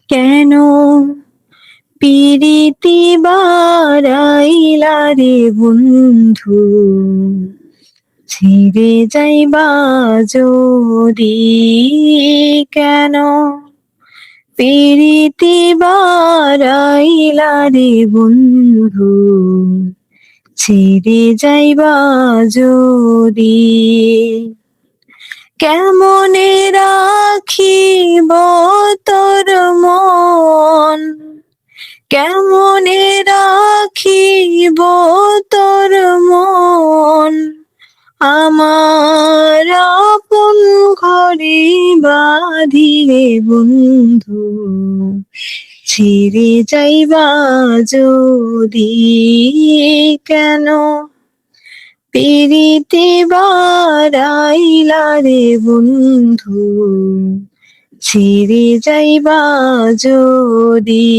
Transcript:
কেন পিরিতি বারাইলা রে বন্ধু, ছিড়ে যাইবা যদি? কেন পিরিতি বারাইলা রে বন্ধু, ছিড়ে যাইবা যদি? কেমনে রাখিব তোর মন, কেমনে রাখিব তোর মন, আমার আপন ঘরে বাঁধিলে বন্ধু, ছিড়ে যাইবা যদি? কেন পিরিতি বারাইলা রে বন্ধু, ছিড়ে যাইবা যদি?